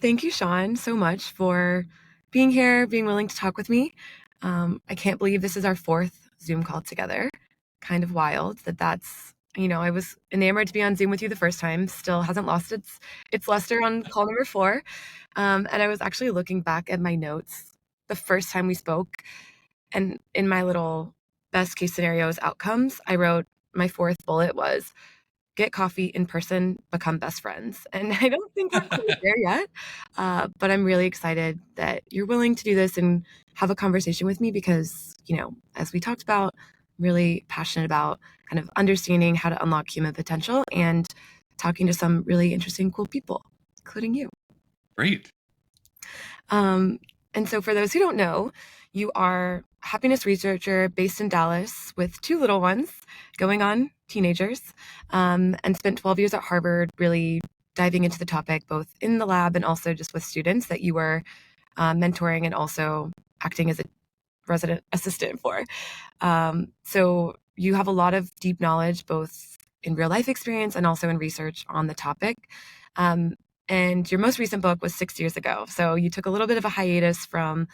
Thank you, Shawn, so much for being here, being willing to talk with me. I can't believe this is our fourth Zoom call together. Kind of wild I was enamored to be on Zoom with you the first time, still hasn't lost its luster on call number four. And I was actually looking back at my notes the first time we spoke, and in my little best case scenarios outcomes, I wrote my fourth bullet was get coffee in person, become best friends. And I don't think we're quite there yet, but I'm really excited that you're willing to do this and have a conversation with me because, as we talked about, I'm really passionate about kind of understanding how to unlock human potential and talking to some really interesting, cool people, including you. Great. And so for those who don't know, you are a happiness researcher based in Dallas with two little ones going on teenagers, and spent 12 years at Harvard really diving into the topic both in the lab and also just with students that you were mentoring and also acting as a resident assistant for. So you have a lot of deep knowledge both in real life experience and also in research on the topic. Um, and your most recent book was 6 years ago. So you took a little bit of a hiatus from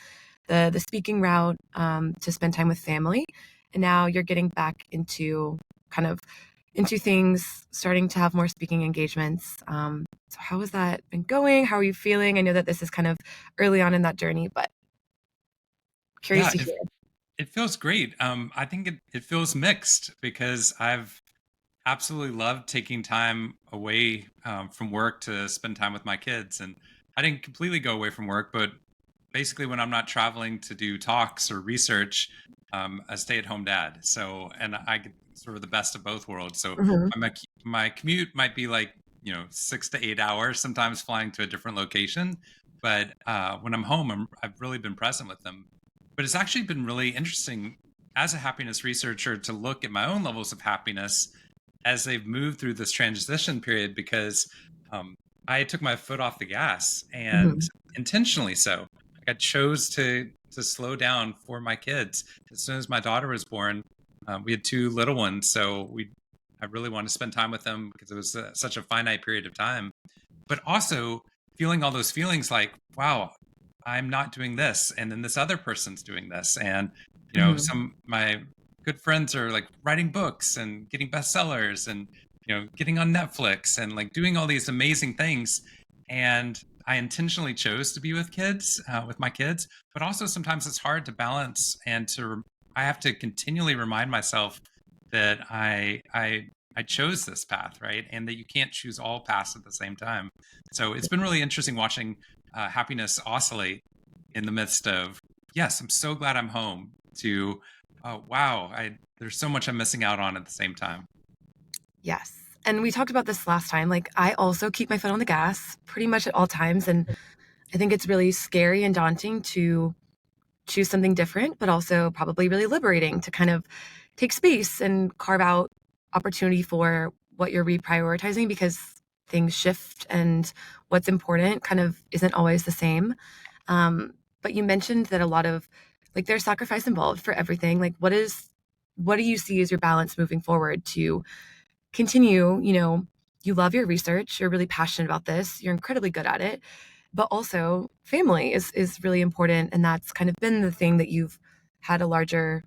the speaking route to spend time with family. And now you're getting back into kind of into things, starting to have more speaking engagements. So how has that been going? How are you feeling? I know that this is kind of early on in that journey, but curious Yeah, to it, hear. it feels great. I think it feels mixed because I've absolutely loved taking time away from work to spend time with my kids. And I didn't completely go away from work, but basically when I'm not traveling to do talks or research, a stay-at-home dad. So, and I get sort of the best of both worlds. So Mhm. my commute might be like, 6 to 8 hours, sometimes flying to a different location. But when I'm home, I've really been present with them. But it's actually been really interesting as a happiness researcher to look at my own levels of happiness as they've moved through this transition period because um, I took my foot off the gas and Mhm. intentionally so. Like I chose to slow down for my kids. As soon as my daughter was born, we had two little ones, so I really wanted to spend time with them because it was such a finite period of time. But also feeling all those feelings like, wow, I'm not doing this, and then this other person's doing this, and Mhm. some my good friends are like writing books and getting bestsellers and getting on Netflix and like doing all these amazing things. And I intentionally chose to be with kids, with my kids, but also sometimes it's hard to balance and I have to continually remind myself that I chose this path, right? And that you can't choose all paths at the same time. So it's been really interesting watching happiness oscillate in the midst of, yes, I'm so glad I'm home, to, oh, wow, there's so much I'm missing out on at the same time. Yes. And we talked about this last time. Like, I also keep my foot on the gas pretty much at all times. And I think it's really scary and daunting to choose something different, but also probably really liberating to kind of take space and carve out opportunity for what you're reprioritizing because things shift and what's important kind of isn't always the same. But you mentioned that a lot of like there's sacrifice involved for everything. Like, what do you see as your balance moving forward to continue, you love your research, you're really passionate about this, you're incredibly good at it, but also family is really important, and that's kind of been the thing that you've had a larger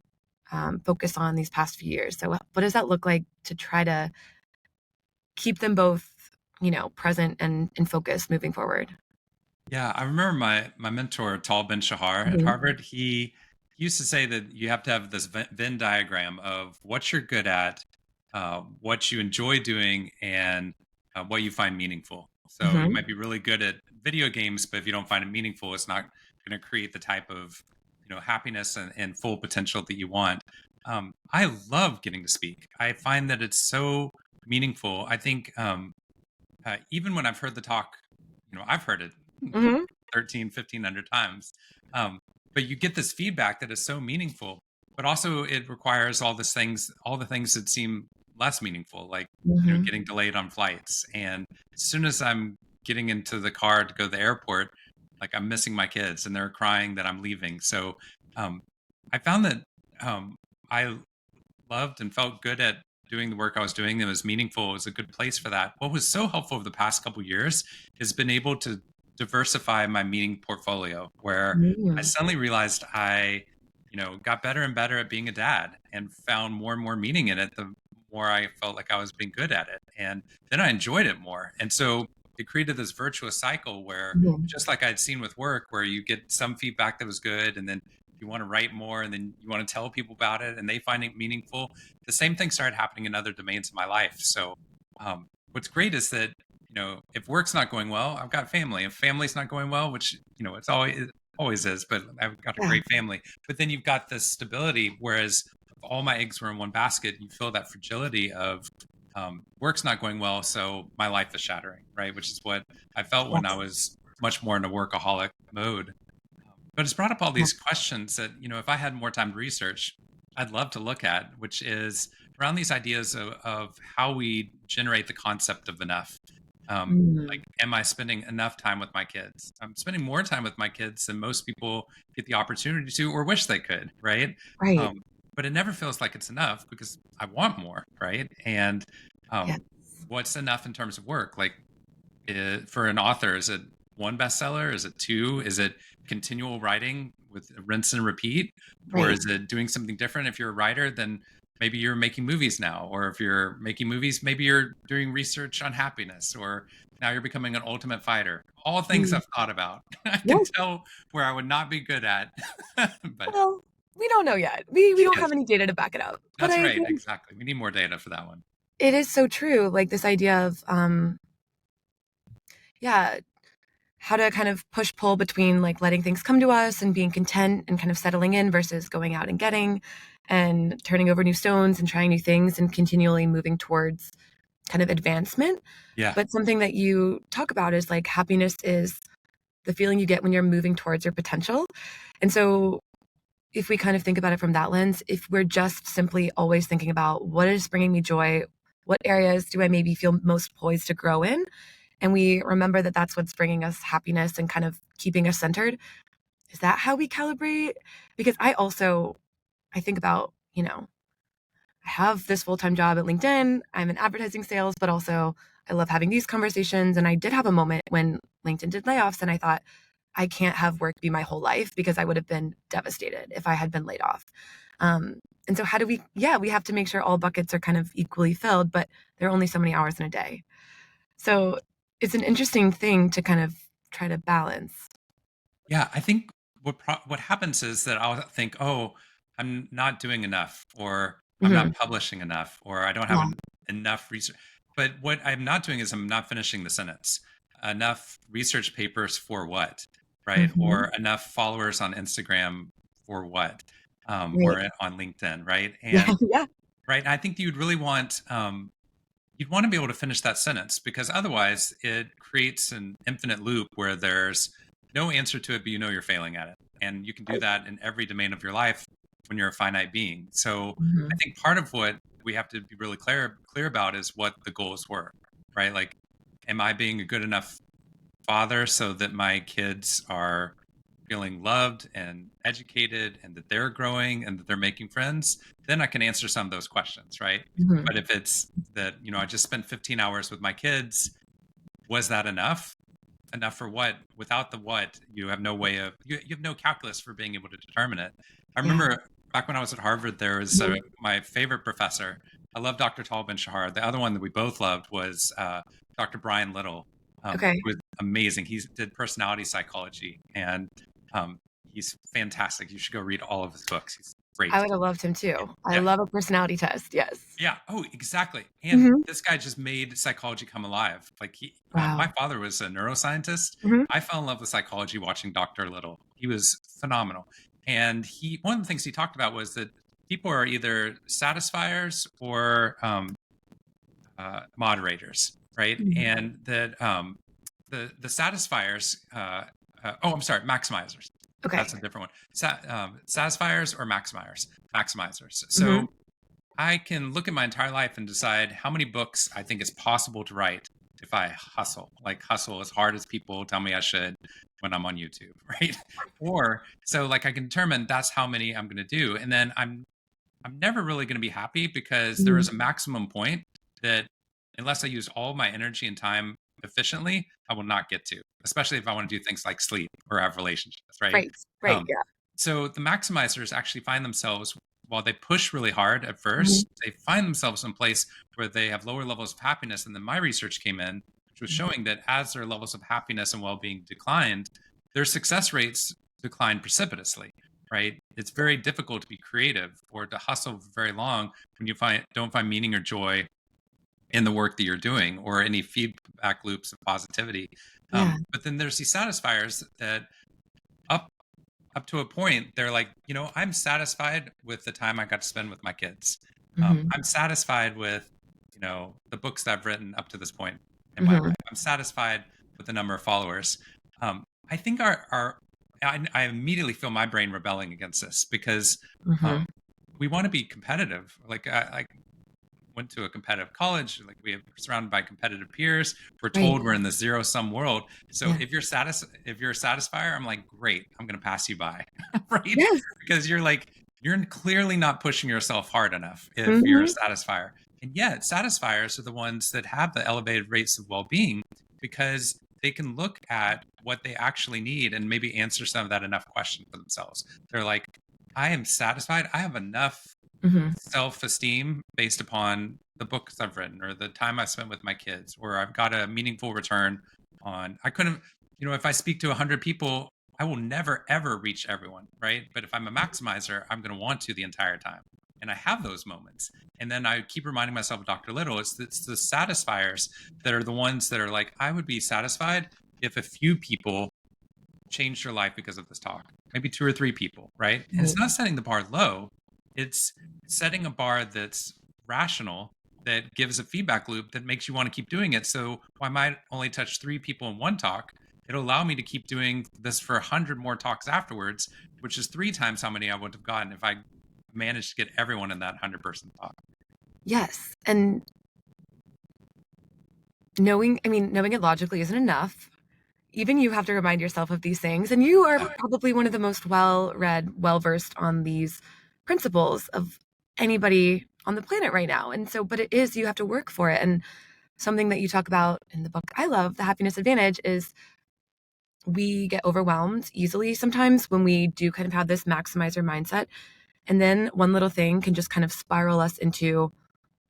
focus on these past few years. So what does that look like to try to keep them both, present and in focus moving forward? Yeah, I remember my mentor Tal Ben Shahar at Mhm. Harvard. He used to say that you have to have this Venn diagram of what you're good at, what you enjoy doing, and what you find meaningful. So you Mhm. might be really good at video games, but if you don't find it meaningful, it's not going to create the type of happiness and full potential that you want. I love getting to speak. I find that it's so meaningful. I think even when I've heard the talk, I've heard it Mhm. 13, 1,500 times. Um, but you get this feedback that is so meaningful, but also it requires all the things that seem less meaningful, like, Mhm. getting delayed on flights. And as soon as I'm getting into the car to go to the airport, like I'm missing my kids and they're crying that I'm leaving. So um, I found that I loved and felt good at doing the work I was doing that was meaningful. It was a good place for that. What was so helpful over the past couple of years has been able to diversify my meaning portfolio, where I Mm. suddenly realized I, got better and better at being a dad and found more and more meaning in it the more I felt like I was being good at it. And then I enjoyed it more. And so it created this virtuous cycle where, Mhm. just like I'd seen with work, where you get some feedback that was good, and then you want to write more, and then you want to tell people about it and they find it meaningful. The same thing started happening in other domains of my life. So what's great is that, if work's not going well, I've got family. If family's not going well, which, it always is, but I've got a Yeah. great family. But then you've got this stability, whereas if all my eggs were in one basket, you feel that fragility of work's not going well, so my life is shattering, right? Which is what I felt when I Yes. was much more in a workaholic mode. But it's brought up all Yeah. these questions that, if I had more time to research, I'd love to look at, which is around these ideas of how we generate the concept of enough. Like, Mm. am I spending enough time with my kids? I'm spending more time with my kids than most people get the opportunity to or wish they could, right? Right. Um, but it never feels like it's enough because I want more, right? And Yes. what's enough in terms of work? Like, for an author, is it one bestseller? Is it two? Is it continual writing with rinse and repeat? Or Right. is it doing something different? If you're a writer, then maybe you're making movies now. Or if you're making movies, maybe you're doing research on happiness. Or now you're becoming an ultimate fighter. All things Mm. I've thought about. I can Yes. tell where I would not be good at. But Well, we don't know yet. We don't yes, have any data to back it up. But that's I right. think Exactly. We need more data for that one. it is so true. Like this idea of yeah, how to kind of push pull between like letting things come to us and being content and kind of settling in versus going out and getting and turning over new stones and trying new things and continually moving towards kind of advancement. Yeah. But something that you talk about is like happiness is the feeling you get when you're moving towards your potential. And so if we kind of think about it from that lens, if we're just simply always thinking about what is bringing me joy, what areas do I maybe feel most poised to grow in, and we remember that that's what's bringing us happiness and kind of keeping us centered, is that how we calibrate? Because I think about, I have this full-time job at LinkedIn. I'm in advertising sales, but also I love having these conversations. And I did have a moment when LinkedIn did layoffs and I thought, I can't have work be my whole life because I would have been devastated if I had been laid off. And so how do we have to make sure all buckets are kind of equally filled, but there are only so many hours in a day. So it's an interesting thing to kind of try to balance. Yeah, I think what happens is that I'll think, "Oh, I'm not doing enough," or "I'm not Mhm. publishing enough," or "I don't have Yeah. enough research." But what I'm not doing is I'm not finishing the sentence. Enough research papers for what, right? Mhm. Or enough followers on Instagram for what, Right. or on LinkedIn, right? Yeah. And Yeah. right, I think you'd really want you'd want to be able to finish that sentence because otherwise it creates an infinite loop where there's no answer to it, but you're failing at it. And you can do Right. that in every domain of your life when you're a finite being. So I Mhm. think part of what we have to be really clear about is what the goals were, right? Like, am I being a good enough father so that my kids are feeling loved and educated and that they're growing and that they're making friends, then I can answer some of those questions, right? Mhm. But if it's that, I just spent 15 hours with my kids, was that enough? Enough for what? Without the what, you have no way of, you have no calculus for being able to determine it. I Yeah. remember back when I was at Harvard, there was Mhm. my favorite professor. I love Dr. Tal Ben Shahar. The other one that we both loved was Dr. Brian Little, Okay. who was amazing. He did personality psychology, and um, he's fantastic. You should go read all of his books. He's I great. would have loved him too. I Yeah, love a personality test. Yes. yeah. Oh, exactly. And Mhm. this guy just made psychology come alive. Like Wow. my father was a neuroscientist. Mhm. I fell in love with psychology watching Dr. Little. He was phenomenal. And one of the things he talked about was that people are either satisfiers or moderators, right? Mhm. And that the satisfiers. Oh, I'm sorry, maximizers. That's Okay. a different one. Satisfiers or maximizers. Mhm. So I can look at my entire life and decide how many books I think it's possible to write if I hustle as hard as people tell me I should when I'm on YouTube, right? Or so like I can determine that's how many I'm going to do, and then I'm never really going to be happy because there Mhm. is a maximum point that unless I use all my energy and time efficiently, I will not get to, especially if I want to do things like sleep or have relationships, right? Right. Right. Um, Yeah. so the maximizers actually find themselves, while they push really hard at Mhm. first, they find themselves in a place where they have lower levels of happiness. And then my research came in, which was showing that as their levels of happiness and well-being declined, their success rates declined precipitously, right? It's very difficult to be creative or to hustle for very long when you don't find meaning or joy in the work that you're doing or any feedback loops of positivity. Yeah. But then there's these satisfiers that up up to a point, they're like, I'm satisfied with the time I got to spend with my kids. Mhm. I'm satisfied with, the books that I've written up to this point in my Mhm. life. I'm satisfied with the number of followers. I think I immediately feel my brain rebelling against this because Mhm. um, we want to be competitive. Like I went to a competitive college. Like we're surrounded by competitive peers. We're Right. told we're in the zero sum world. So Yeah. if you're a satisfier, I'm like, great, I'm going to pass you by, right? Yes. Because you're clearly not pushing yourself hard enough if you're a Mhm. satisfier. And yet, satisfiers are the ones that have the elevated rates of well being because they can look at what they actually need and maybe answer some of that enough question for themselves. They're like, I am satisfied. I have enough Mhm. self-esteem based upon the books I've written or the time I spent with my kids, or I've got a meaningful return on. I couldn't, if I speak to 100 people, I will never ever reach everyone, right? But if I'm a maximizer, I'm going to want to the entire time. And I have those moments. And then I keep reminding myself of Dr. Little, it's the satisfiers that are the ones that are like, I would be satisfied if a few people changed your life because of this talk, maybe two or three people, right? And Right. it's not setting the bar low, it's setting a bar that's rational, that gives a feedback loop that makes you want to keep doing it. So I might only touch three people in one talk. It'll allow me to keep doing this for 100 more talks afterwards, which is three times how many I would have gotten if I managed to get everyone in that 100-person talk. Yes. And knowing it logically isn't enough. Even you have to remind yourself of these things. And you are Yeah. probably one of the most well read, well versed on these principles of anybody on the planet right now. And so, but it is, you have to work for it. And something that you talk about in the book I love, The Happiness Advantage, is we get overwhelmed easily sometimes when we do kind of have this maximizer mindset. And then one little thing can just kind of spiral us into,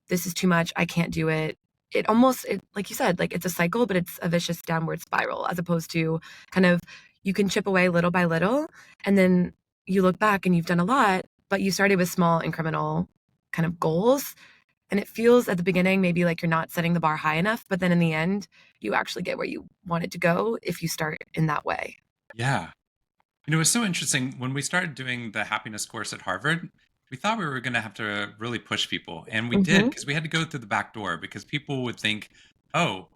this is too much, I can't do it. It like you said, like it's a cycle, but it's a vicious downward spiral, as opposed to kind of, you can chip away little by little, and then you look back and you've done a lot, but you started with small incremental kind of goals. And it feels at the beginning maybe like you're not setting the bar high enough, but then in the end, you actually get where you wanted to go if you start in that way. Yeah. It was so interesting when we started doing the happiness course at Harvard. We thought we were going to have to really push people, and we did Hmm. because we had to go through the back door because people would think, "Oh,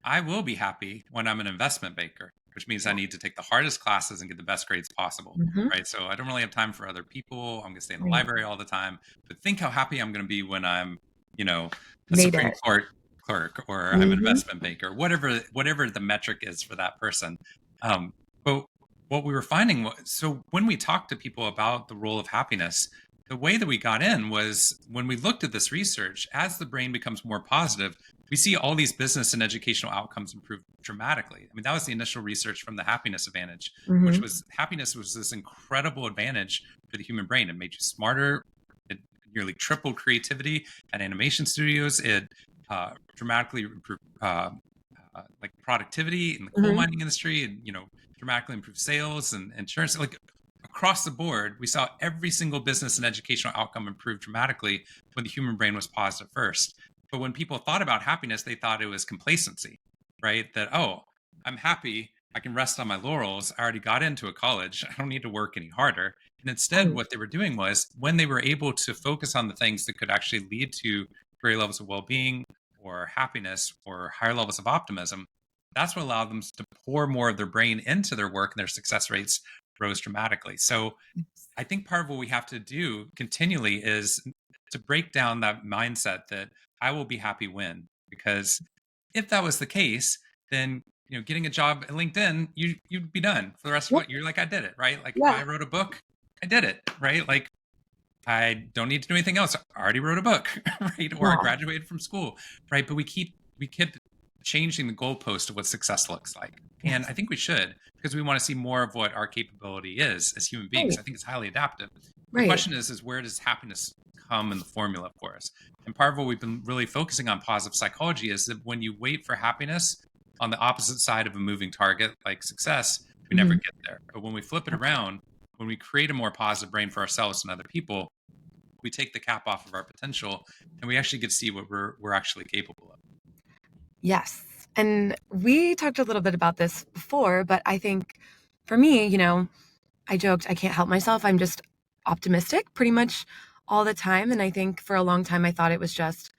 I will be happy when I'm an investment banker," which means I Yeah. need to take the hardest classes and get the best grades possible, Hmm. right? So I don't really have time for other people. I'm going to stay in the Right. library all the time. But think how happy I'm going to be when I'm, you know, a Made Supreme it. Court clerk or I'm an Hmm. investment banker, whatever the metric is for that person. Um, but what we were finding was, so when we talked to people about the role of happiness, the way that we got in was when we looked at this research, as the brain becomes more positive, we see all these business and educational outcomes improve dramatically. I mean, that was the initial research from the happiness advantage, which Hmm. was happiness was this incredible advantage for the human brain. It made you smarter. It nearly tripled creativity at animation studios. It dramatically improved like productivity in the coal Hmm. mining industry, and dramatically improved sales and insurance. Like across the board, we saw every single business and educational outcome improve dramatically when the human brain was paused at first. But when people thought about happiness, they thought it was complacency, right? That, oh, I'm happy. I can rest on my laurels. I already got into a college. I don't need to work any harder. And instead, Right. what they were doing was when they were able to focus on the things that could actually lead to greater levels of well being or happiness or higher levels of optimism, that's what allowed them to pour more of their brain into their work, and their success rates rose dramatically. So I think part of what we have to do continually is to break down that mindset that I will be happy when, because if that was the case, then getting a job at LinkedIn, you'd be done for the rest of Yep. what you're like, I did it, right? Like if Yeah. I wrote a book, I did it, right? Like I don't need to do anything else. I already wrote a book, right? Or I Yeah. graduated from school, right? But we keep changing the goalpost of what success looks like. And Yes. I think we should, because we want to see more of what our capability is as human beings. Right. I think it's highly adaptive. The Right. question is where does happiness come in the formula for us? And part of what we've been really focusing on positive psychology is that when you wait for happiness on the opposite side of a moving target like success, we never Mhm. get there. But when we flip it Yeah. around, when we create a more positive brain for ourselves and other people, we take the cap off of our potential and we actually get to see what we're actually capable of. Yes. And we talked a little bit about this before, but I think for me, I joked I can't help myself. I'm just optimistic pretty much all the time. And I think for a long time I thought it was just,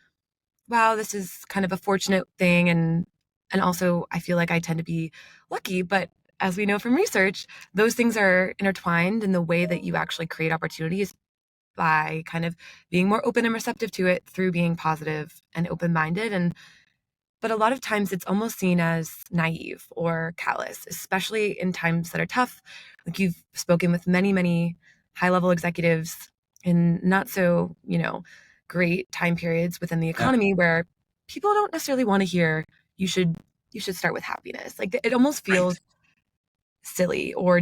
wow, this is kind of a fortunate thing. And also I feel like I tend to be lucky. But as we know from research, those things are intertwined in the way that you actually create opportunities by kind of being more open and receptive to it through being positive and open-minded. And but a lot of times it's almost seen as naive or callous, especially in times that are tough. Like you've spoken with many, many high level executives in not so, great time periods within the Yeah. economy where people don't necessarily want to hear you should start with happiness. Like it almost Right. feels silly or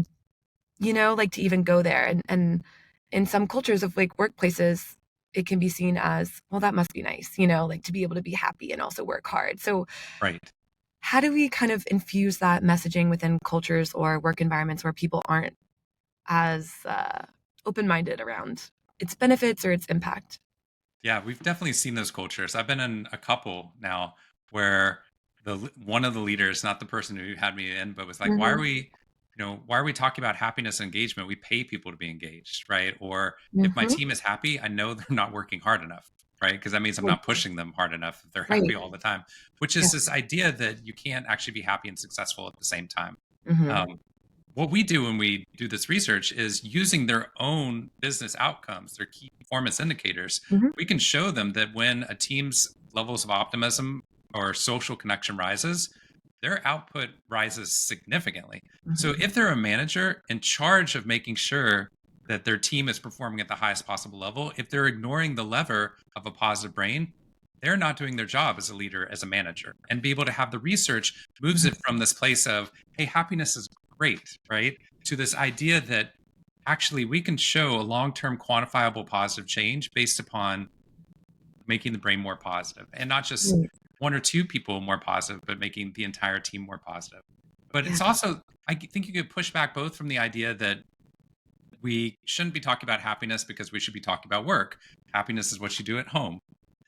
like to even go there. And in some cultures of like workplaces, it can be seen as, well, that must be nice, like to be able to be happy and also work hard. So Right. how do we kind of infuse that messaging within cultures or work environments where people aren't as open-minded around its benefits or its impact? Yeah, we've definitely seen those cultures. I've been in a couple now where one of the leaders, not the person who had me in, but was like, "Why are Mhm, we, why are we talking about happiness and engagement? We pay people to be engaged, right? Or if my mhm. team is happy, I know they're not working hard enough, right? Because that means I'm Right, not pushing them hard enough if they're right. happy all the time." Which Yeah. is this idea that you can't actually be happy and successful at the same time. Mhm, Um, what we do when we do this research is using their own business outcomes, their key performance indicators. mhm, We can show them that when a team's levels of optimism or social connection rises, their output rises significantly. So mhm. if they're a manager in charge of making sure that their team is performing at the highest possible level, if they're ignoring the lever of a positive brain, they're not doing their job as a leader, as a manager. And be able to have the research moves it from this place of, hey, happiness is great, right? To this idea that actually we can show a long term quantifiable positive change based upon making the brain more positive and not just Right. one or two people more positive, but making the entire team more positive. But Yeah. it's also, I think you could push back both from the idea that we shouldn't be talking about happiness because we should be talking about work. Happiness is what you do at home.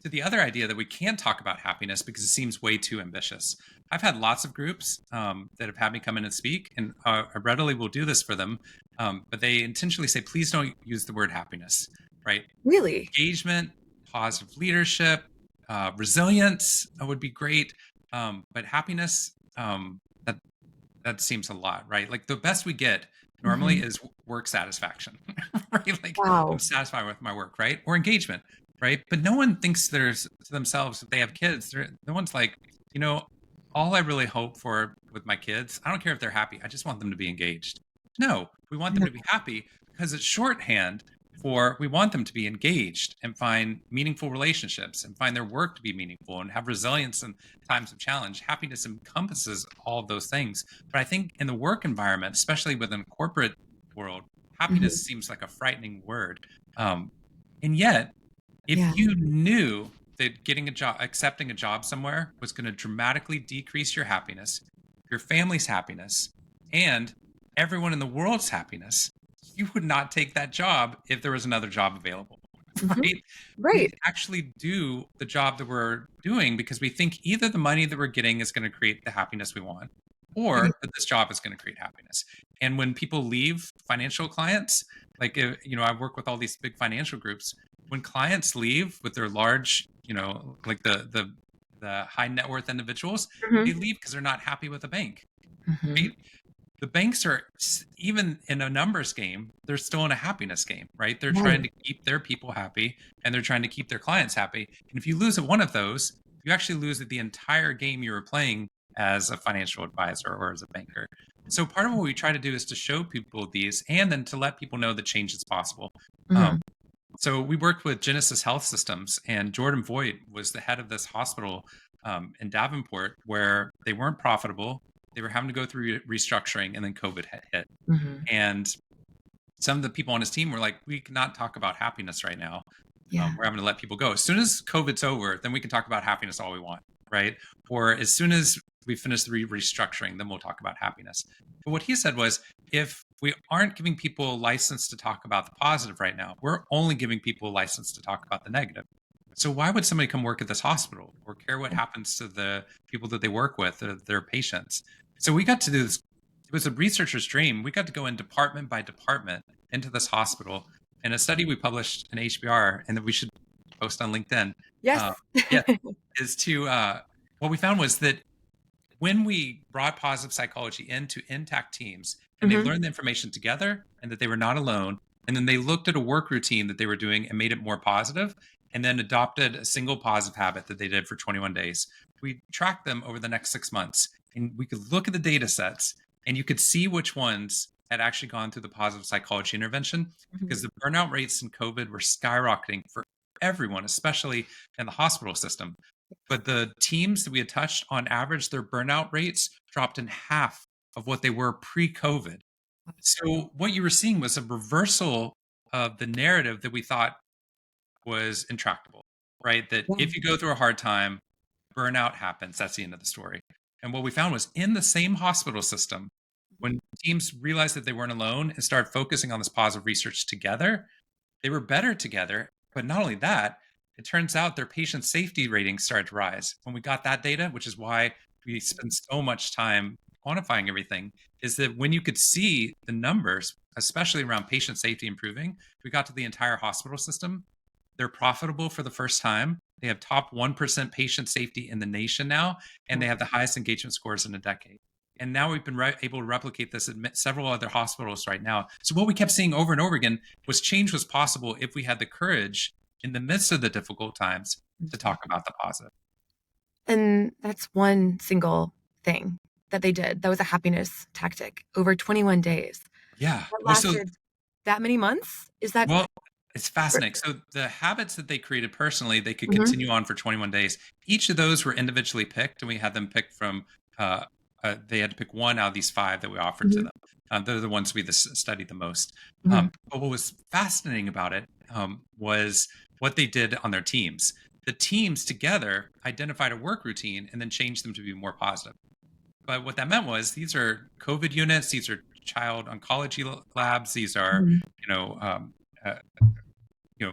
To the other idea that we can talk about happiness because it seems way too ambitious. I've had lots of groups that have had me come in and speak, and I readily will do this for them. But they intentionally say, please don't use the word happiness, right? Really? Engagement, positive leadership, resilience would be great. But happiness, that that seems a lot, right? Like the best we get normally Mhm. is work satisfaction, right? Like I'm Wow. satisfied with my work, right? Or engagement, right? But no one thinks there's to themselves if they have kids. No one's like, you know, all I really hope for with my kids, I don't care if they're happy. I just want them to be engaged. No, we want them Yeah. to be happy because it's shorthand for we want them to be engaged and find meaningful relationships and find their work to be meaningful and have resilience in times of challenge. Happiness encompasses all of those things. But I think in the work environment, especially within the corporate world, Mhm. happiness seems like a frightening word. Um, and yet, if Yeah. you knew that getting a job, accepting a job somewhere was going to dramatically decrease your happiness, your family's happiness, and everyone in the world's happiness, you would not take that job if there was another job available, Mhm. right? We Right. actually do the job that we're doing because we think either the money that we're getting is going to create the happiness we want Right. or that this job is going to create happiness. And when people leave financial clients, like, I work with all these big financial groups. When clients leave with their large, like the high net worth individuals, they Mhm. leave because they're not happy with the bank, Mhm. right? The banks are even in a numbers game, they're still in a happiness game, right? They're trying Right. to keep their people happy and they're trying to keep their clients happy. And if you lose at one of those, you actually lose at the entire game you were playing as a financial advisor or as a banker. So part of what we try to do is to show people these and then to let people know that change is possible. Um, Mhm. so we worked with Genesis Health Systems, and Jordan Voigt was the head of this hospital in Davenport where they weren't profitable. They were having to go through restructuring, and then COVID had hit. Mhm. And some of the people on his team were like, we cannot talk about happiness right now. Yeah. We're having to let people go. As soon as COVID's over, then we can talk about happiness all we want, right? Or as soon as we finish the restructuring, then we'll talk about happiness. But what he said was, if we aren't giving people a license to talk about the positive right now, we're only giving people a license to talk about the negative. So why would somebody come work at this hospital or care what happens to the people that they work with, their patients? So we got to do this. It was a researcher's dream. We got to go in department by department into this hospital. And a study we published in HBR, and that we should post on LinkedIn, Yes. uh, yeah, is to what we found was that when we brought positive psychology into intact teams, and they Mhm. learned the information together, and that they were not alone, and then they looked at a work routine that they were doing and made it more positive, and then adopted a single positive habit that they did for 21 days. We tracked them over the next 6 months, and we could look at the data sets, and you could see which ones had actually gone through the positive psychology intervention, because Mhm. the burnout rates in COVID were skyrocketing for everyone, especially in the hospital system. But the teams that we had touched, on average, their burnout rates dropped in half of what they were pre-COVID. So what you were seeing was a reversal of the narrative that we thought was intractable, right? That Yeah. if you go through a hard time, burnout happens. That's the end of the story. And what we found was, in the same hospital system, when teams realized that they weren't alone and started focusing on this positive research together, they were better together. But not only that, it turns out their patient safety ratings started to rise. When we got that data, which is why we spend so much time quantifying everything, is that when you could see the numbers, especially around patient safety improving, we got to the entire hospital system. They're profitable for the first time. They have top 1% patient safety in the nation now, and they have the highest engagement scores in a decade. And now we've been able to replicate this at several other hospitals right now. So what we kept seeing over and over again was change was possible if we had the courage in the midst of the difficult times to talk about the positive. And that's one single thing that they did. That was a happiness tactic over 21 days. Yeah. That Well, so lasted that many months? Is that well, it's fascinating. So the habits that they created personally, they could Mhm. continue on for 21 days. Each of those were individually picked, and we had them picked from. They had to pick one out of these five that we offered to Mhm. them. They're the ones we studied the most. Mhm. But what was fascinating about it was what they did on their teams. The teams together identified a work routine and then changed them to be more positive. But what that meant was, these are COVID units, these are child oncology labs, these are, Mhm. you know, uh,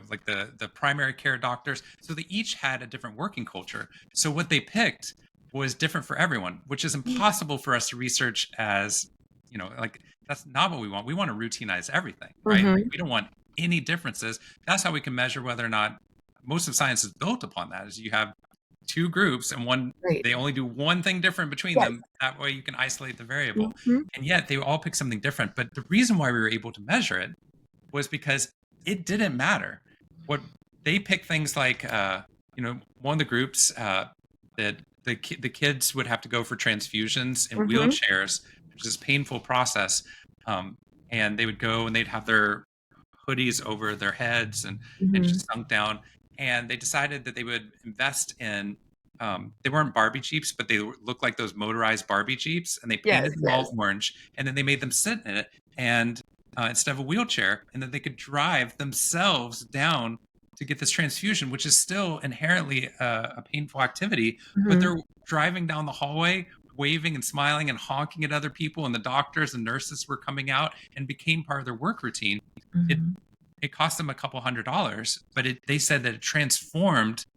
like the primary care doctors. So they each had a different working culture. So what they picked was different for everyone, which is impossible for us to research as, like, that's not what we want. We want to routinize everything, right? Like, Mhm. we don't want any differences. That's how we can measure whether or not, most of science is built upon that, is you have two groups, and Right. they only do one thing different between Yes. them. That way you can isolate the variable. Mhm. And yet they all pick something different. But the reason why we were able to measure it was because it didn't matter. What they picked, things like, one of the groups, that the kids would have to go for transfusions in Mhm. wheelchairs, which is a painful process. And they would go, and they'd have their hoodies over their heads, and Mhm. just sunk down. And they decided that they would invest in. They weren't Barbie Jeeps, but they looked like those motorized Barbie Jeeps, and they Yes, painted them yes. all orange, and then they made them sit in it, and instead of a wheelchair, and then they could drive themselves down to get this transfusion, which is still inherently a painful activity. But Mhm. they're driving down the hallway, waving and smiling and honking at other people, and the doctors and nurses were coming out, and became part of their work routine. It Mhm. it cost them a couple $100, but they said that it transformed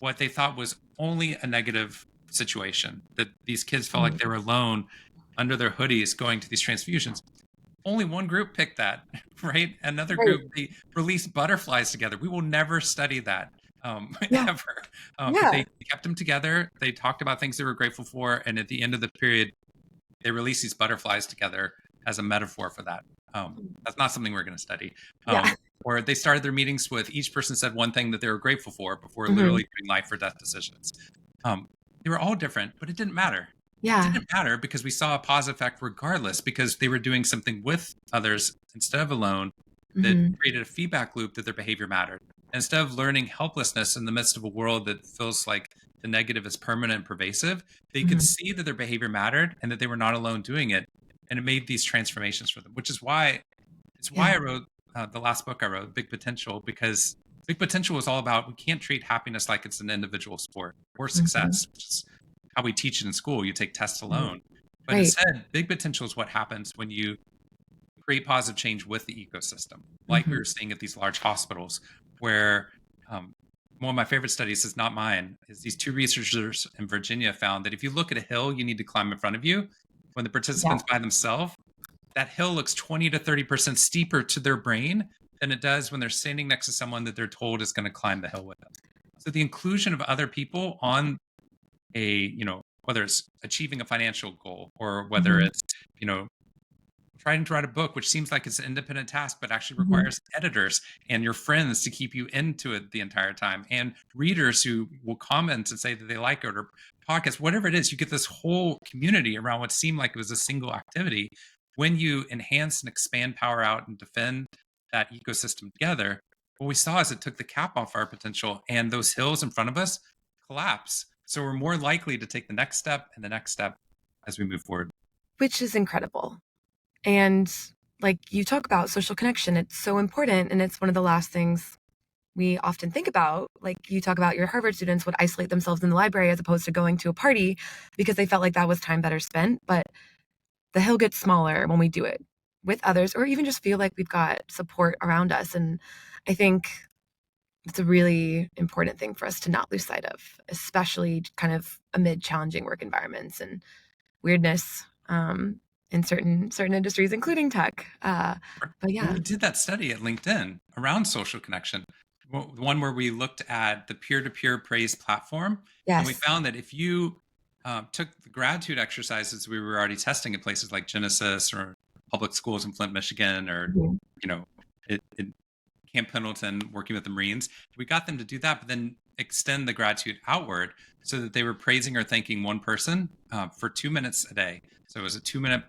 what they thought was only a negative situation. That these kids felt like Mhm. they were alone under their hoodies going to these transfusions. Only one group picked that, right? Another Right. group, they released butterflies together. We will never study that, Yeah. ever. But Yeah. they kept them together. They talked about things they were grateful for, and at the end of the period, they released these butterflies together as a metaphor for that. That's not something we're going to study. Yeah. Or they started their meetings with, each person said one thing that they were grateful for before Mhm. literally doing life or death decisions. Um, they were all different, but it didn't matter. It Yeah. didn't matter because we saw a positive effect regardless, because they were doing something with others instead of alone, that Mhm. created a feedback loop that their behavior mattered. And instead of learning helplessness in the midst of a world that feels like the negative as permanent and pervasive, they could Mhm. see that their behavior mattered and that they were not alone doing it. And it made these transformations for them, which is why it's why Yeah. I wrote the last book I wrote, Big Potential, because Big Potential was all about we can't treat happiness like it's an individual sport or Mhm. success, which is how we teach it in school. You take tests Mhm. alone. But Right. instead, big potential is what happens when you create positive change with the ecosystem, like we Mhm. were seeing at these large hospitals, where um, one of my favorite studies is not mine, is these two researchers in Virginia found that if you look at a hill you need to climb in front of you, when the Yeah. participants by themselves, that hill looks 20 to 30% steeper to their brain than it does when they're standing next to someone that they're told is going to climb the hill with them. So the inclusion of other people on a, whether it's achieving a financial goal or whether Mhm. it's, you know, trying to write a book, which seems like it's an independent task, but actually Mhm. requires editors and your friends to keep you into it the entire time, and readers who will comment and say that they like it, or podcasts, whatever it is. You get this whole community around what seemed like it was a single activity. When you enhance and expand power out and defend that ecosystem together, what we saw is it took the cap off our potential, and those hills in front of us collapse. So we're more likely to take the next step and the next step as we move forward. Which is incredible. And like you talk about social connection, it's so important. And it's one of the last things we often think about. Like you talk about your Harvard students would isolate themselves in the library as opposed to going to a party because they felt like that was time better spent. But the hill gets smaller when we do it with others or even just feel like we've got support around us. And I think it's a really important thing for us to not lose sight of, especially kind of amid challenging work environments and weirdness in certain industries, including tech. But Well, yeah, we did that study at LinkedIn around social connection, the one where we looked at the peer-to-peer praise platform, and we yes. found that if you took the gratitude exercises we were already testing at places like Genesis or public schools in Flint, Michigan, or Mhm. you know, in Camp Pendleton, working with the Marines, we got them to do that, but then extend the gratitude outward so that they were praising or thanking one person for 2 minutes a day. So it was a 2 minute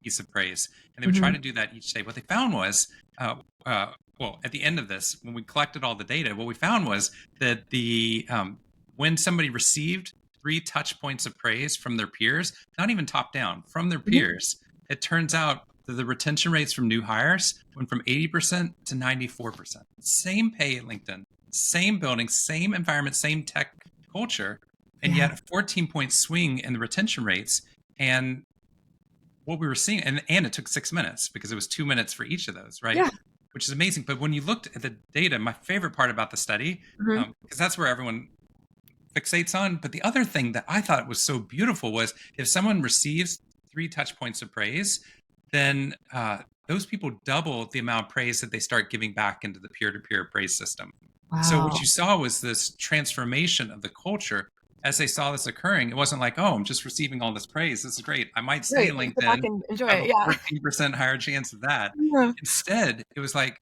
piece of praise, and they would try Mhm. to do that each day. What they found was, well, at the end of this, when we collected all the data, what we found was that the when somebody received 3 touch points of praise from their peers, not even top down, from their Mhm. peers, it turns out that the retention rates from new hires went from 80% to 94%. Same pay at LinkedIn, same building, same environment, same tech culture, and Yeah. yet a 14-point swing in the retention rates. And what we were seeing, and it took 6 minutes because it was 2 minutes for each of those, right? Yeah. Which is amazing. But when you looked at the data, my favorite part about the study, Mhm. because that's where everyone fixates on. But the other thing that I thought was so beautiful was if someone receives 3 touch points of praise, then those people double the amount of praise that they start giving back into the peer-to-peer praise system. So what Wow. you saw was this transformation of the culture as they saw this occurring. It wasn't like, oh, I'm just receiving all this praise. This is great. I might stay Right. in Let's sit back LinkedIn. and enjoy I have it. a Yeah. 14% higher chance of that. Yeah. Instead, it was like,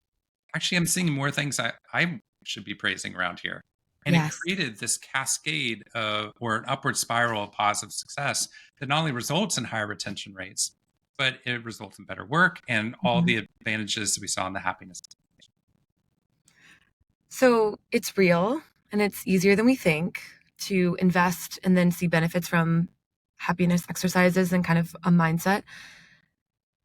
actually, I'm seeing more things I should be praising around here. And it Yes. created this cascade of, or an upward spiral of positive success that not only results in higher retention rates, but it results in better work and all Mhm. the advantages that we saw in the happiness. So it's real and it's easier than we think to invest and then see benefits from happiness exercises and kind of a mindset.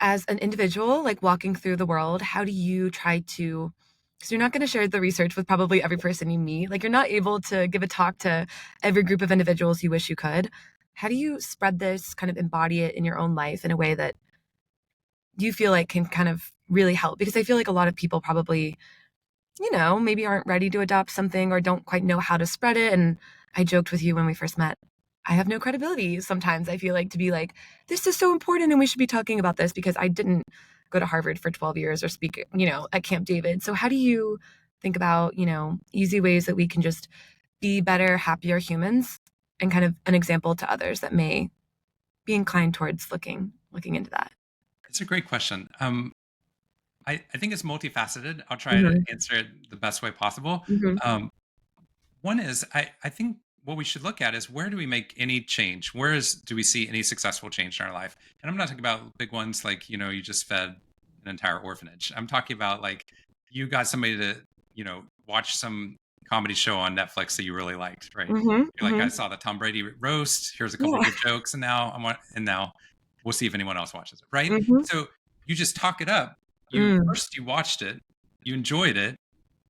As an individual, like walking through the world, how do you try to, because you're not going to share the research with probably every person you meet. Like you're not able to give a talk to every group of individuals you wish you could. How do you spread this, kind of embody it in your own life in a way that you feel like can kind of really help? Because I feel like a lot of people probably, maybe aren't ready to adopt something or don't quite know how to spread it. And I joked with you when we first met. I have no credibility sometimes, I feel like, to be like, this is so important and we should be talking about this because I didn't go to Harvard for 12 years or speak, at Camp David. So how do you think about, easy ways that we can just be better, happier humans and kind of an example to others that may be inclined towards looking into that? It's a great question. I think it's multifaceted. I'll try to Mhm. answer it the best way possible. Mhm. Um, One is I think what we should look at is where do we make any change? Do we see any successful change in our life? And I'm not talking about big ones like, you just fed an entire orphanage. I'm talking about like you got somebody to, watch some comedy show on Netflix that you really liked, right? Mhm. You're like, I Mhm. saw the Tom Brady roast. Here's a couple Yeah. good jokes, and now we'll see if anyone else watches it, right? Mhm. So you just talk it up. You Mm. first you watched it, you enjoyed it,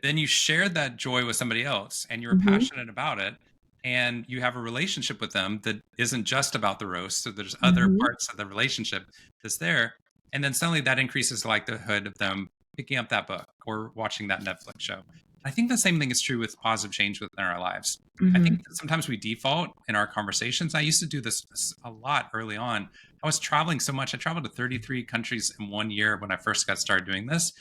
then you shared that joy with somebody else, and you're Mhm. passionate about it, and you have a relationship with them that isn't just about the roast. So there's other Mhm. parts of the relationship that's there, and then suddenly that increases the likelihood of them picking up that book or watching that Netflix show. I think the same thing is true with positive change within our lives. I think Mhm. that sometimes we default in our conversations. I used to do this a lot early on. I was traveling so much. I traveled to 33 countries in 1 year when I first got started doing this.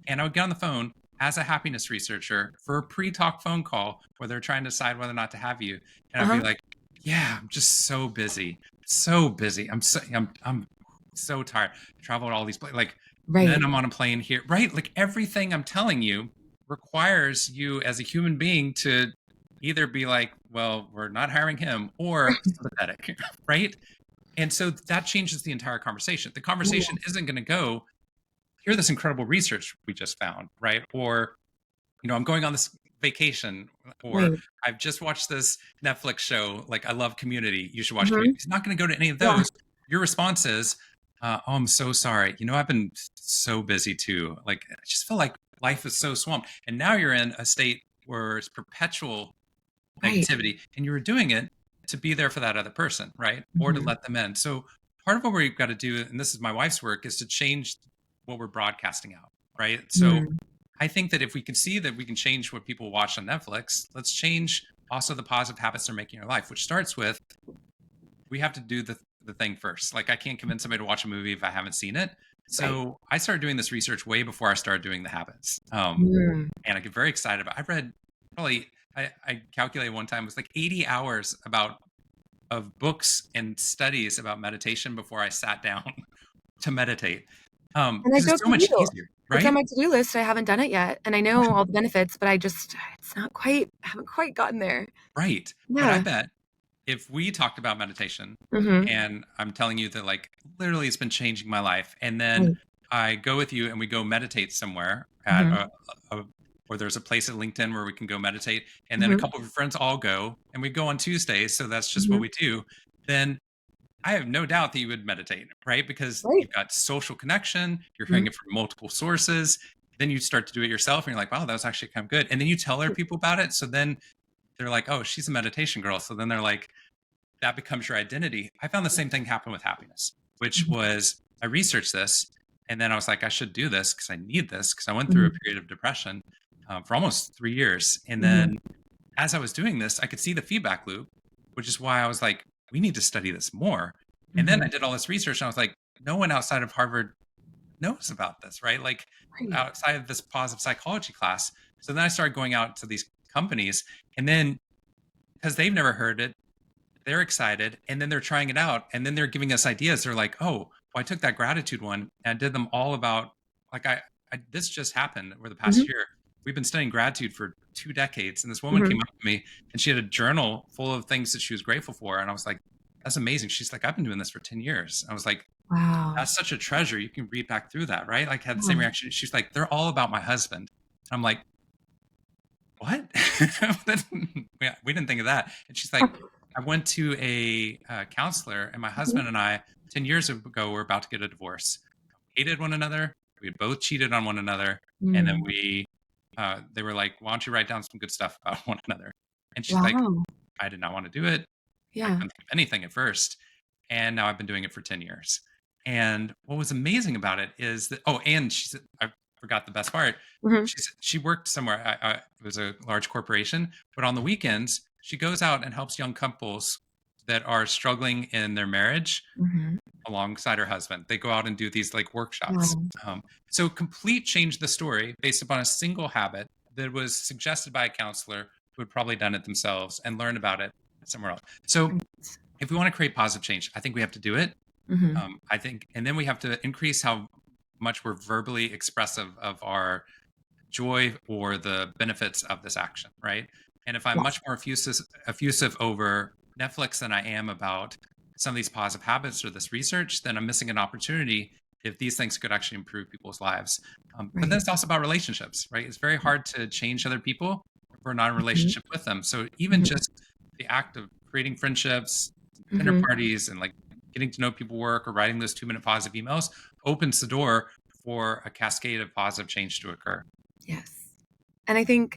And I would get on the phone as a happiness researcher for a pre-talk phone call where they're trying to decide whether or not to have you. And I'd be Uh-huh. like, yeah, I'm just so busy. So busy. I'm so tired. I traveled all these places. Like, and then Right. I'm on a plane here. Right. Like everything I'm telling you requires you as a human being to either be like, well, we're not hiring him or sympathetic. Right. And so that changes the entire conversation. The Yeah. conversation isn't going to go, hear this incredible research we just found, right? Or, I'm going on this vacation, or Right. I've just watched this Netflix show. Like, I love Community. You should watch Community. Mhm. It's not going to go to any of Yeah. those. Your response is, oh, I'm so sorry. I've been so busy too. Like, I just feel like life is so swamped. And now you're in a state where it's perpetual Right. negativity, and you were doing it to be there for that other person, right? Or to Mhm. let them in. So part of what we've got to do, and this is my wife's work, is to change what we're broadcasting out, right? So Mm. I think that if we can see that we can change what people watch on Netflix, let's change also the positive habits they're making in our life, which starts with, we have to do the thing first. Like, I can't convince somebody to watch a movie if I haven't seen it. Right. So I started doing this research way before I started doing the habits. Mm. And I get very excited about. I read probably, I calculated one time, it was like 80 hours of books and studies about meditation before I sat down to meditate. And I Because it's joke so with much you. easier, It's on right? my to-do list. I haven't done it yet, and I know all the benefits, but it's not quite I haven't quite gotten there. Right. But I Yeah. bet if we talked about meditation, Mhm. and I'm telling you that, like, literally it's been changing my life, and then Right. I go with you and we go meditate somewhere at Mhm. or there's a place at LinkedIn where we can go meditate, and then a Mhm. couple of your friends all go, and we go on Tuesdays, so that's just what Mhm. we do. Then I have no doubt that you would meditate, right? Because Right. you've got social connection, you're hearing Mhm. it from multiple sources. Then you start to do it yourself, and you're like, wow, that was actually kind of good. And then you tell other people about it. So then they're like, oh, she's a meditation girl. So then they're like, that becomes your identity. I found the same thing happen with happiness, which Mhm. was, I researched this, and then I was like, I should do this because I need this, because I went through a Mhm. period of depression for almost 3 years. And Mhm. then as I was doing this, I could see the feedback loop, which is why I was like, we need to study this more. And then I Mhm. did all this research, and I was like, no one outside of Harvard knows about this, right? Like, Right. outside of this positive psychology class. So then I started going out to these companies, and then because they've never heard it, they're excited, and then they're trying it out, and then they're giving us ideas. They're like, oh, well, I took that gratitude one and I did them all about, like, I this just happened over the past Mhm. year. We've been studying gratitude for 2 decades, and this woman Mhm. came up to me, and she had a journal full of things that she was grateful for, and I was like, that's amazing. She's like, I've been doing this for 10 years. I was like, Wow. that's such a treasure. You can read back through that, right? Like, had the same Yeah. reaction. She's like, they're all about my husband. I'm like, what? We didn't think of that. And she's like, I went to a counselor, and my Mhm. husband and I, 10 years ago, were about to get a divorce. Hated one another. We had both cheated on one another. And then Mm. they were like, why don't you write down some good stuff about one another? And she's like, Wow. I did not want to do it. I Yeah. couldn't think of anything at first. And now I've been doing it for 10 years. And what was amazing about it is that, oh, and she said, I forgot the best part. Mhm. She worked somewhere. It was a large corporation, but on the weekends, she goes out and helps young couples that are struggling in their marriage Mhm. alongside her husband. They go out and do these like workshops. Wow. So complete change the story based upon a single habit that was suggested by a counselor who had probably done it themselves and learned about it somewhere else. So Right. if we want to create positive change, I think we have to do it. Mhm. I think, and then we have to increase how much we're verbally expressive of our joy or the benefits of this action, right? And if I'm Yes. much more effusive over Netflix than I am about some of these positive habits or this research, then I'm missing an opportunity if these things could actually improve people's lives. But then Right. it's also about relationships, right? It's very hard to change other people we're not in a Mhm. relationship with them. So even Mhm. just the act of creating friendships, dinner Mhm. parties, and like getting to know people work or writing those 2-minute positive emails opens the door for a cascade of positive change to occur. Yes. And I think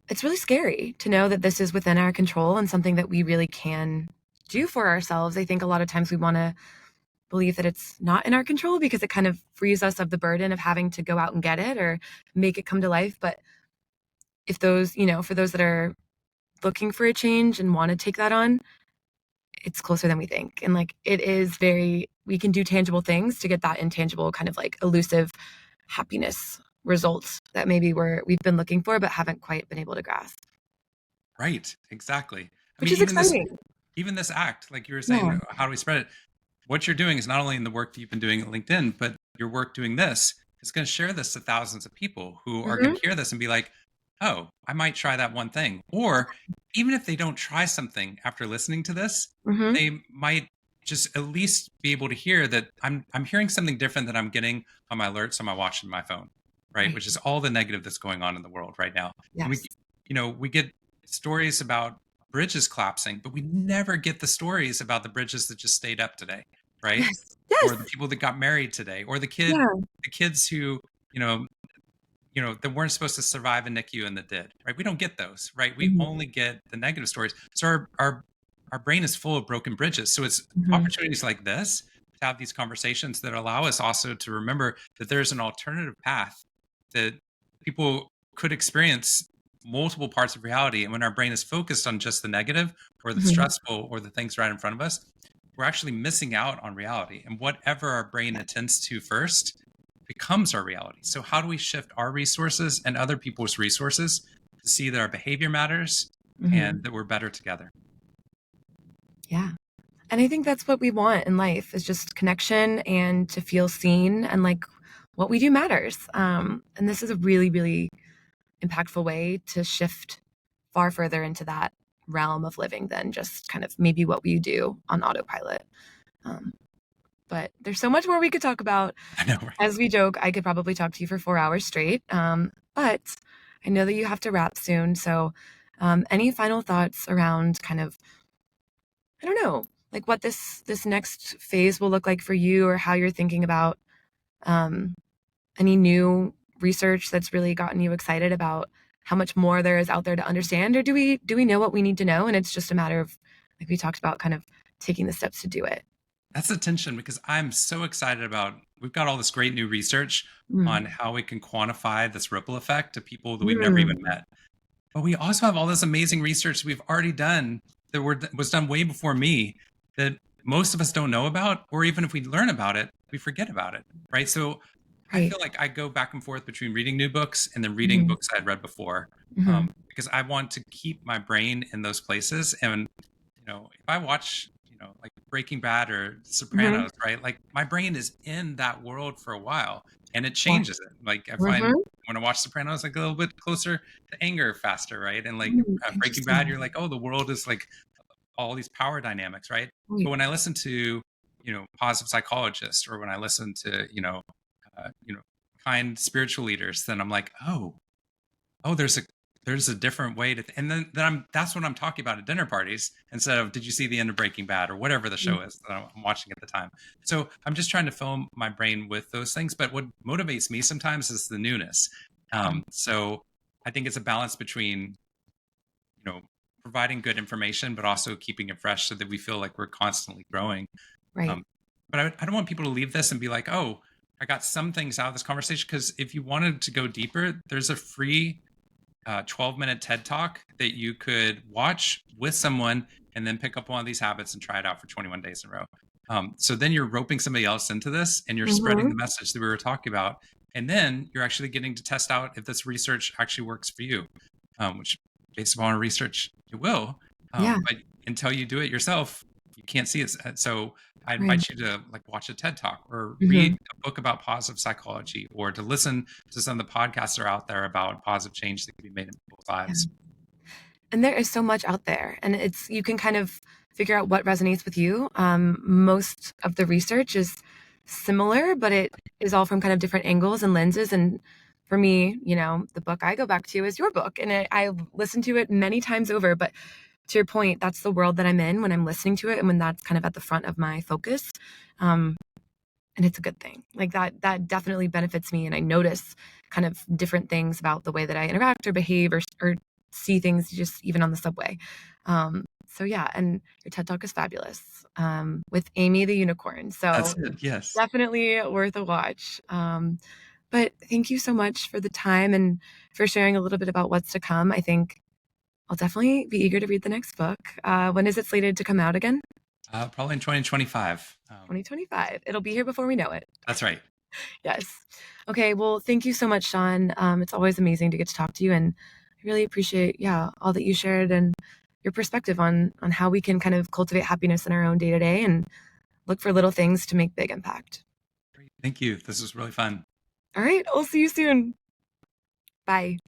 it's really scary to know that this is within our control and something that we really can do for ourselves. I think a lot of times we want to believe that it's not in our control because it kind of frees us of the burden of having to go out and get it or make it come to life. But if those, for those that are looking for a change and want to take that on, it's closer than we think. And like it is very, we can do tangible things to get that intangible kind of like elusive happiness results that maybe we've been looking for but haven't quite been able to grasp. Right. Exactly. I Which mean, is exciting. even this act, like you were saying, Yeah. how do we spread it? What you're doing is not only in the work that you've been doing at LinkedIn, but your work doing this is going to share this to thousands of people who are going Mhm. to hear this and be like, oh, I might try that one thing. Or even if they don't try something after listening to this, Mhm. they might just at least be able to hear that I'm hearing something different that I'm getting on my alerts on my watch and my phone, right? Right. Which is all the negative that's going on in the world right now. And Yes. we get stories about bridges collapsing, but we never get the stories about the bridges that just stayed up today, right? Yes. Or the Yes. people that got married today, or Yeah. the kids who, you know, that weren't supposed to survive in NICU and that did, right? We don't get those, right? We Mhm. only get the negative stories. So our brain is full of broken bridges. So it's Mhm. opportunities like this to have these conversations that allow us also to remember that there's an alternative path that people could experience multiple parts of reality. And when our brain is focused on just the negative or the Mhm. stressful or the things right in front of us, we're actually missing out on reality. And whatever our brain Yeah. attends to first becomes our reality. So, how do we shift our resources and other people's resources to see that our behavior matters Mhm. and that we're better together? Yeah. And I think that's what we want in life is just connection and to feel seen and like what we do matters. And this is a really, really impactful way to shift far further into that realm of living than just kind of maybe what we do on autopilot. Um, but there's so much more we could talk about. I know, right? As we joke, I could probably talk to you for 4 hours straight. But I know that you have to wrap soon. So, any final thoughts around kind of, I don't know, like what this next phase will look like for you, or how you're thinking about um, any new research that's really gotten you excited about how much more there is out there to understand, or do we know what we need to know, and it's just a matter of, like we talked about, kind of taking the steps to do it. That's the tension because I'm so excited about we've got all this great new research on Mm. how we can quantify this ripple effect to people that we've never even Mm. met. But we also have all this amazing research we've already done that was done way before me that most of us don't know about, or even if we learn about it, we forget about it, right? So I Right. feel like I go back and forth between reading new books and then reading Hmm. books I'd read before, Hmm. because I want to keep my brain in those places. And if I watch, like Breaking Bad or Hmm. Sopranos, right? Like my brain is in that world for a while, and it Yeah. changes it. Like I find Hmm. when I watch Sopranos, like a little bit closer to anger faster, right? And like Mm, Breaking Bad, you're interesting. like, oh, the world is like all these power dynamics, right? But Right. when I listen to positive psychologists, or when I listen to kind spiritual leaders, then I'm like, oh, there's a different way to and then that's what I'm talking about at dinner parties instead of did you see the end of Breaking Bad or whatever the Mm. show is that I'm watching at the time. So I'm just trying to fill my brain with those things, but what motivates me sometimes is the newness. So I think it's a balance between you know providing good information but also keeping it fresh so that we feel like we're constantly growing. Right. um, but I don't want people to leave this and be like, oh, I got some things out of this conversation, because if you wanted to go deeper, there's a free 12-minute TED talk that you could watch with someone and then pick up one of these habits and try it out for 21 days in a row. So then you're roping somebody else into this and you're spreading Hmm. the message that we were talking about. And then you're actually getting to test out if this research actually works for you, which, based upon our research, it will. Yeah. But until you do it yourself, you can't see it. So I Right. invite you to like watch a TED talk or read Hmm. a book about positive psychology, or to listen to some of the podcasts that are out there about positive change that can be made in people's Yeah. lives. And there is so much out there, and it's you can kind of figure out what resonates with you. Most of the research is similar, but it is all from kind of different angles and lenses, and for me, the book I go back to is your book, and I've listened to it many times over. But to your point, that's the world that I'm in when I'm listening to it, and when that's kind of at the front of my focus. Um, and it's a good thing. Like that definitely benefits me, and I notice kind of different things about the way that I interact or behave or see things just even on the subway. So yeah, and your TED Talk is fabulous, with Amy the unicorn. That's So it. Yes. definitely worth a watch. But thank you so much for the time and for sharing a little bit about what's to come. I think I'll definitely be eager to read the next book. When is it slated to come out again? Probably in 2025. 2025. It'll be here before we know it. That's right. Yes. Okay. Well, thank you so much, Shawn. It's always amazing to get to talk to you, and I really appreciate, all that you shared and your perspective on how we can kind of cultivate happiness in our own day to day and look for little things to make big impact. Great. Thank you. This was really fun. All right. I'll see you soon. Bye.